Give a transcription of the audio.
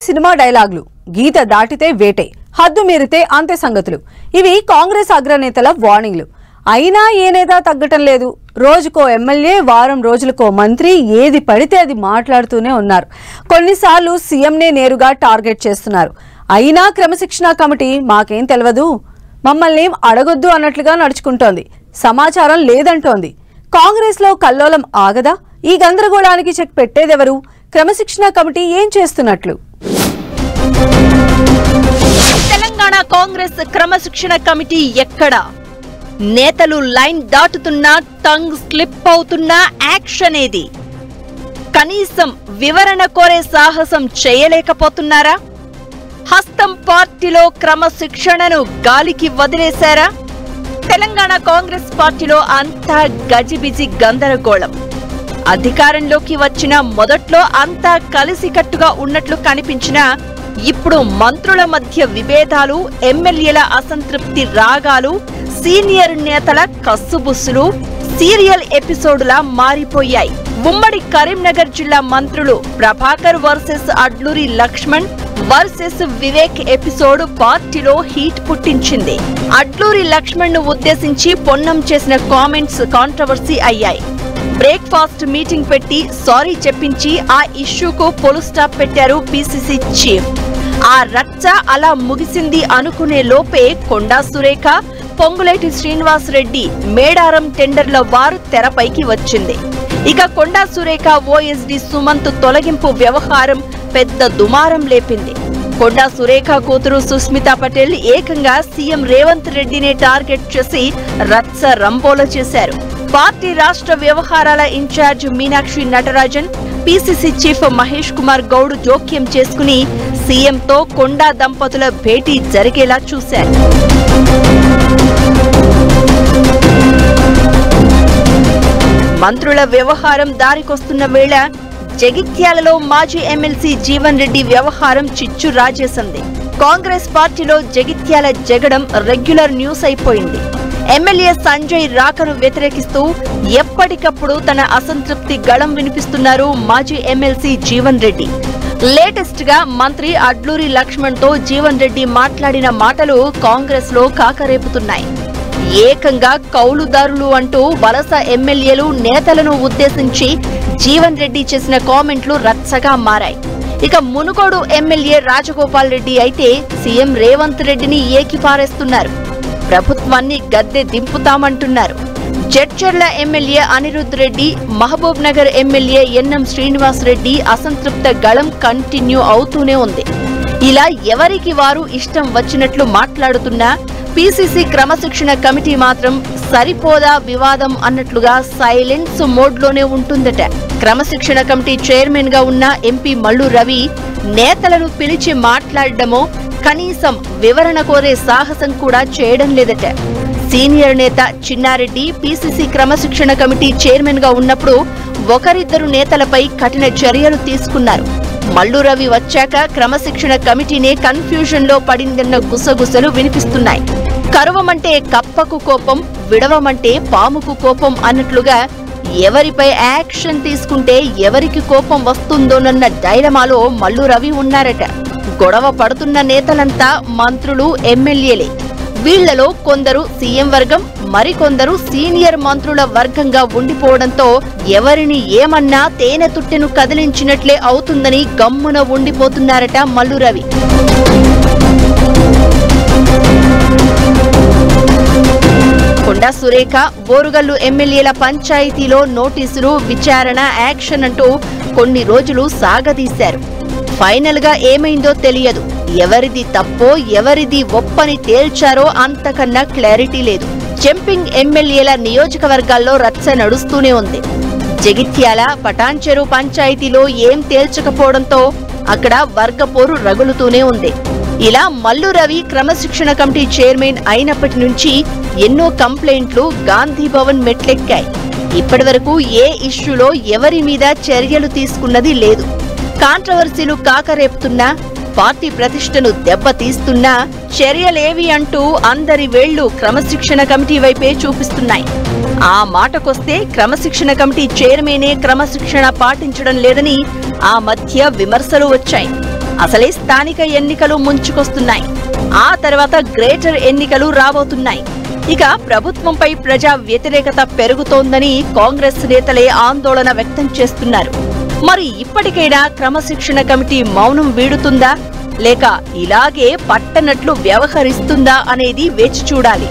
Cinema డైలాగులు, గీత దాటితే వేటే, హద్దు మీరితే అంతే సంగతులు. ఇవి కాంగ్రెస్ అగ్రనేతల వార్నింగ్లు. అయినా ఏ నేత తగ్గటం లేదు. రోజుకో ఎమ్మెల్యే, వారం రోజులకో మంత్రి ఏది పడితే అది మాట్లాడుతూనే ఉన్నారు. కొన్నిసార్లు సీఎంనే నేరుగా టార్గెట్ చేస్తున్నారు. అయినా క్రమశిక్షణ కమిటీ మాకేం తెలియదు, మమ్మల్ని అడగొద్దు అన్నట్లుగా నడుచుకుంటోంది. సమాచారం లేదంటోంది. కాంగ్రెస్ లో కల్లోలం ఆగదా? ఈ గందరగోళానికి చెక్ పెట్టేదెవరు? క్రమశిక్షణ కమిటీ ఏం చేస్తున్నట్లు? తెలంగాణ కాంగ్రెస్ క్రమశిక్షణ కమిటీ ఎక్కడా? నేతలు లైన్ దాటుతున్నా, టంగ్ స్లిప్ అవుతున్నా యాక్షన్ ఏది? కనీసం వివరణ కోరే సాహసం చేయలేకపోతున్నారా? హస్తం పార్టీలో క్రమశిక్షణను గాలికి వదిలేశారా? తెలంగాణ కాంగ్రెస్ పార్టీలో అంతా గజిబిజి గందరగోళం. అధికారంలోకి వచ్చిన మొదట్లో అంతా కలిసికట్టుగా ఉన్నట్లు కనిపించినా ఇప్పుడు మంత్రుల మధ్య విభేదాలు, ఎమ్మెల్యేల అసంతృప్తి రాగాలు, సీనియర్ నేతల కస్సుబుస్సులు సీరియల్ ఎపిసోడ్లా మారిపోయాయి. ఉమ్మడి కరీంనగర్ జిల్లా మంత్రులు Prabhakar versus Adluri Laxman versus Vivek episode పార్టీలో హీట్ పుట్టించింది. అడ్లూరి లక్ష్మణ్ ను ఉద్దేశించి పొన్నం చేసిన కామెంట్స్ కాంట్రవర్సీ అయ్యాయి. బ్రేక్ఫాస్ట్ మీటింగ్ పెట్టి సారీ చెప్పించి ఆ ఇష్యూకు పొలు స్టాప్ పెట్టారు పిసిసి చీఫ్. ఆ రచ్చ అలా ముగిసింది అనుకునే లోపే కొండా సురేఖ, పొంగులేటి శ్రీనివాస్ రెడ్డి మేడారం టెండర్ల వారు తెరపైకి వచ్చింది. ఇక కొండా సురేఖ ఓఎస్డి సుమంత్ తొలగింపు వ్యవహారం పెద్ద దుమారం లేపింది. కొండా సురేఖ కూతురు సుస్మితా పటేల్ ఏకంగా సీఎం రేవంత్ రెడ్డినే టార్గెట్ చేసి రచ్చ రంబోల చేశారు. పార్టీ రాష్ట్ర వ్యవహారాల in-charge Meenakshi Natarajan, PCC chief Mahesh Kumar Goud జోక్యం చేసుకుని సీఎంతో కొండా దంపతుల భేటీ జరిగేలా చూశారు. మంత్రుల వ్యవహారం దారికొస్తున్న వేళ జగిత్యాలలో మాజీ ఎమ్మెల్సీ జీవన్ రెడ్డి వ్యవహారం చిచ్చు రాజేసింది. కాంగ్రెస్ పార్టీలో జగిత్యాల జగడం రెగ్యులర్ న్యూస్ అయిపోయింది. ఎమ్మెల్యే సంజయ్ రాకను వ్యతిరేకిస్తూ ఎప్పటికప్పుడు తన అసంతృప్తి గళం వినిపిస్తున్నారు మాజీ ఎమ్మెల్సీ జీవన్ రెడ్డి. లేటెస్ట్ గా మంత్రి అడ్లూరి లక్ష్మణ్ తో జీవన్ రెడ్డి మాట్లాడిన మాటలు కాంగ్రెస్ లో కాకరేపుతున్నాయి. ఏకంగా కౌలుదారులు అంటూ వలస ఎమ్మెల్యేలు, నేతలను ఉద్దేశించి జీవన్ రెడ్డి చేసిన కామెంట్లు రచ్చగా మారాయి. ఇక మునుగోడు ఎమ్మెల్యే రాజగోపాల్ రెడ్డి అయితే సీఎం రేవంత్ రెడ్డిని ఏకిపారేస్తున్నారు. ప్రభుత్వాన్ని గద్దె దింపుతామంటున్నారు. Jadcherla MLA Anirudh Reddy, Mahabubnagar MLA N M Srinivas Reddy అసంతృప్త గళం కంటిన్యూ అవుతూనే ఉంది. ఇలా ఎవరికి వారు ఇష్టం వచ్చినట్లు మాట్లాడుతున్నా పిసిసి క్రమశిక్షణ కమిటీ మాత్రం సరిపోదా వివాదం అన్నట్లుగా సైలెన్స్ మోడ్లోనే ఉంటుందట. క్రమశిక్షణ కమిటీ చైర్మన్ గా ఉన్న ఎంపీ మల్లు రవి నేతలను పిలిచి మాట్లాడడమో, కనీసం వివరణ కోరే సాహసం కూడా చేయడం లేదట. సీనియర్ నేత చిన్నారెడ్డి పిసిసి క్రమశిక్షణ కమిటీ చైర్మన్ గా ఉన్నప్పుడు ఒకరిద్దరు నేతలపై కఠిన చర్యలు తీసుకున్నారు. మల్లు రవి వచ్చాక క్రమశిక్షణ కమిటీనే కన్ఫ్యూజన్ లో పడిందన్న గుసగుసలు వినిపిస్తున్నాయి. కరువమంటే కప్పకు కోపం, విడవమంటే పాముకు కోపం అన్నట్లుగా ఎవరిపై యాక్షన్ తీసుకుంటే ఎవరికి కోపం వస్తుందోనన్న డైలమాలో మల్లు రవి ఉన్నారట. గొడవ పడుతున్న నేతలంతా మంత్రులు, ఎమ్మెల్యేలే. వీళ్లలో కొందరు సీఎం వర్గం, మరికొందరు సీనియర్ మంత్రుల వర్గంగా ఉండిపోవడంతో ఎవరిని ఏమన్నా తేనె తుట్టెను కదిలించినట్లే అవుతుందని గమ్మున ఉండిపోతున్నారట మల్లు రవి. కొండా సురేఖ, బోరుగల్లు ఎమ్మెల్యేల పంచాయతీలో నోటీసులు, విచారణ, యాక్షన్ అంటూ కొన్ని రోజులు సాగదీశారు. ఫైనల్ గా ఏమైందో తెలియదు. ఎవరిది తప్పో ఎవరిది ఒప్పని తేల్చారో అంతకన్నా క్లారిటీ లేదు. జంపింగ్ ఎమ్మెల్యేల నియోజకవర్గాల్లో రచ్చ నడుస్తూనే ఉంది. జగిత్యాల, పటాన్చెరు పంచాయతీలో ఏం తేల్చకపోవడంతో అక్కడ వర్గపోరు రగులుతూనే ఉంది. ఇలా మల్లు రవి క్రమశిక్షణ కమిటీ చైర్మన్ అయినప్పటి నుంచి ఎన్నో కంప్లైంట్లు గాంధీ భవన్ మెట్లెక్కాయి. ఇప్పటి వరకు ఏ ఇష్యూలో ఎవరి మీద చర్యలు తీసుకున్నది లేదు. కాంట్రవర్సీలు కాకరేపుతున్నా, పార్టీ ప్రతిష్టను దెబ్బతీస్తున్నా చర్యలేవి అంటూ అందరి వేళ్లు క్రమశిక్షణ కమిటీ వైపే చూపిస్తున్నాయి. ఆ మాటకొస్తే క్రమశిక్షణ కమిటీ చైర్మనే క్రమశిక్షణ పాటించడం లేదని ఆ మధ్య విమర్శలు వచ్చాయి. అసలే స్థానిక ఎన్నికలు ముంచుకొస్తున్నాయి. ఆ తర్వాత గ్రేటర్ ఎన్నికలు రాబోతున్నాయి. ఇక ప్రభుత్వంపై ప్రజా వ్యతిరేకత పెరుగుతోందని కాంగ్రెస్ నేతలే ఆందోళన వ్యక్తం చేస్తున్నారు. మరి ఇప్పటికైనా క్రమశిక్షణ కమిటీ మౌనం వీడుతుందా లేక ఇలాగే పట్టనట్లు వ్యవహరిస్తుందా అనేది వేచి చూడాలి.